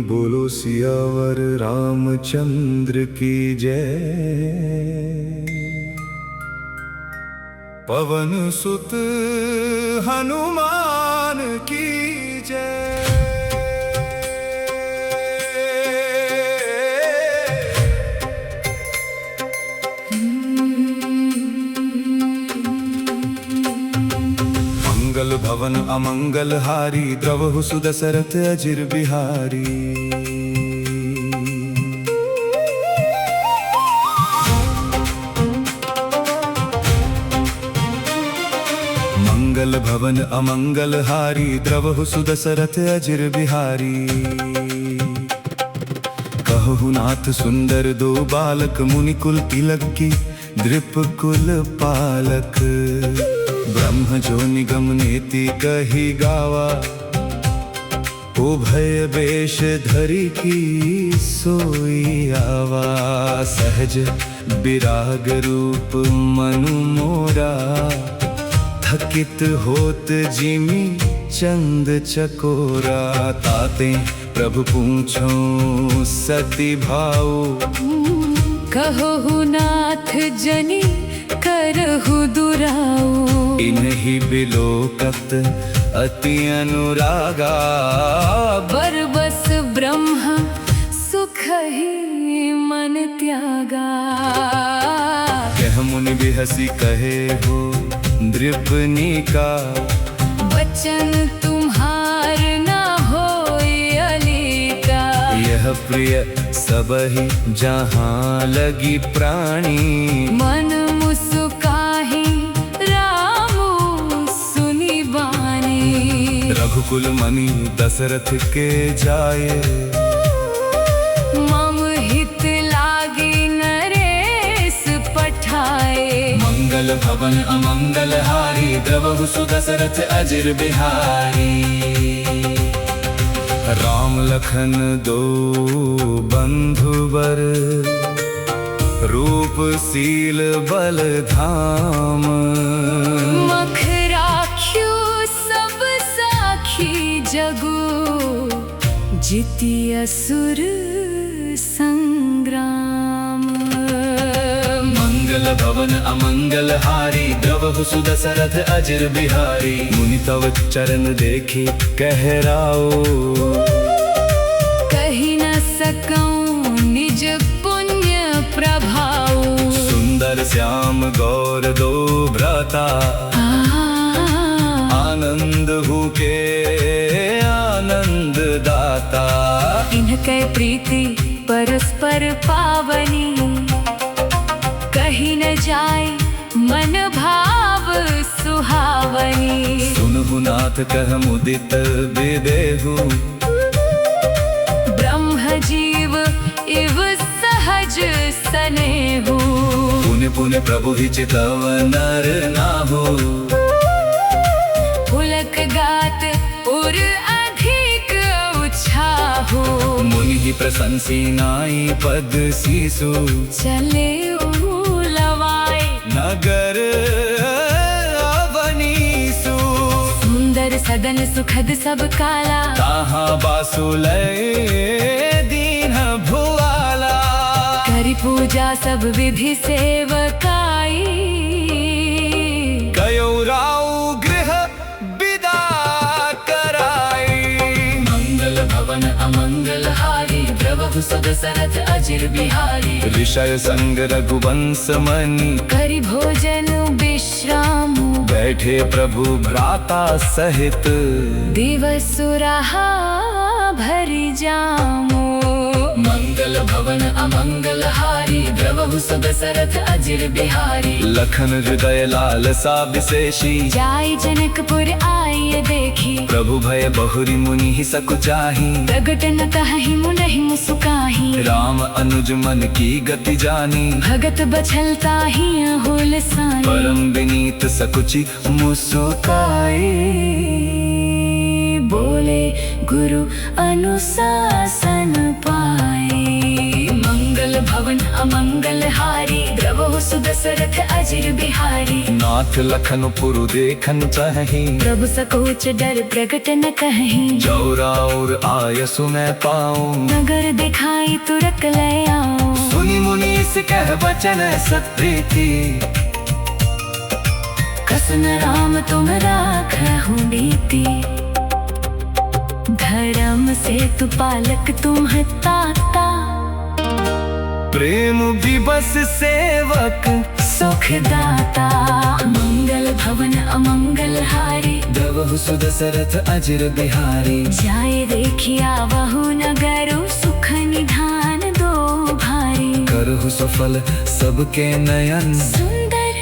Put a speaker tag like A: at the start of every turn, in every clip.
A: बोलो सियावर रामचंद्र की जय। पवन सुत हनुमान की जय। मंगल भवन अमंगल हारी द्रवहु सुदशरथ अजिर बिहारी। मंगल भवन अमंगल हारी द्रवहु सुदशरथ अजिर बिहारी। कहु नाथ सुंदर दो बालक मुनिकुल तिलक की दृप कुल पालक। ब्रह्म जो निगम नेति कही गावा उभय वेश धरी की सोई आवा। सहज विराग रूप मनु मोरा थकित होत जिमी चंद चकोरा। ताते प्रभु पूछो सती भाऊ
B: कहो नाथ जनी करहु दुराऊ।
A: इन्हीं बिलोकत अति अनुरागा।
B: बरबस ब्रह्म सुख ही मन त्यागा।
A: कह मुनि बिहसी कहे हो नृपनी का।
B: बचन तुम्हार ना होय अलीका।
A: यह प्रिय सबहि जहाँ लगी प्राणी।
B: मन मुस्काहि रामु सुनि बानी।
A: रघुकुल मणि दशरथ के जाए।
B: मम हित लागी नरेश पठाए।
A: मंगल भवन अमंगल हारी द्रवहु सुदशरथ अजिर बिहारी। राम लखन दो बंधुवर रूप सील बल धाम।
B: मख राख्यो सब साखी जगो जिति असुर संग्राम।
A: मंगल भवन अमंगल हारी द्रवहु सुदशरथ अजिर बिहारी। मुनि तव चरण देखी कहराओ।
B: कही न सकऊं निज पुण्य प्रभाव।
A: सुंदर श्याम गौर दो भ्राता। आनंद हूँ के आनंद दाता।
B: इनके प्रीति परस्पर पावनी। कही न जाए मन भाव सुहावनी।
A: सुनहु नाथ कह मुदित विदेहु।
B: ब्रह्म जीव इव सहज सनेहु।
A: पुण्य पुण्य प्रभु ही चितव नर नाहु।
B: पुलक गात उर अधिक उछाहु।
A: मुनि ही प्रशंसी नाई पद सीसु।
B: चले लवाए
A: नगर अवनीसु।
B: सुंदर सदन सुखद सब काला।
A: ताहा बासुलय दीन भुआला।
B: करि पूजा सब विधि सेवकाई।
A: कयो राउ गृह विदा कराई।
B: मंगल भवन अमंगल हारी द्रवहु सुदशरथ अजिर बिहारी।
A: ऋषय संग रघुवंश मनि
B: करि भोजन विश्राम।
A: बैठे प्रभु भ्राता सहित।
B: दिवसुराहा भरि जामो। मंगल भवन अमंगल हारी द्रवहु सुदशरथ अजिर बिहारी।
A: लखन हृदय लालसा विशेषी।
B: जाय जनकपुर आय देखी।
A: प्रभु भय बहुरी मुनि ही सकुचाही।
B: प्रगट न कहहि मुनहि मुसुकाहि।
A: राम अनुज मन की गति जानी।
B: भगत बछलता ही अहुल सानी।
A: परम विनीत सकुचि मुसुकाई।
B: बोले गुरु अनुशासन पाए। मंगल भवन अमंगल हारी द्रवहु सुदशरथ अजिर बिहारी
A: नाथ लखन पुरु देखन चाहि
B: प्रभु सकोच डर प्रगट न कहीं
A: जौरा और आय सुनै पाऊं
B: नगर दिखाई तुरक ले आओ
A: सुनि मुनीस कह वचन सत्प्रीति
B: कसन राम तुम राखहु नीति धर्म से तु पालक तुम ताता
A: प्रेम विवश सेवक
B: सुखदाता मंगल भवन अमंगल हारी
A: द्रवहु सुदशरथ अजिर बिहारी
B: जाय देखिया वहु नगरु सुख निधान दो भारी
A: करहु सफल सबके नयन
B: सुंदर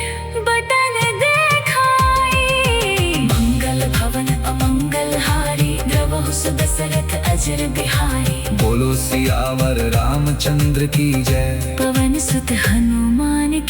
B: बदन देखाई मंगल भवन अमंगल हारी द्रवहु सुदशरथ अजिर बिहारी
A: बोलो सियावर रामचंद्र की जय
B: पवन सुत हनुमान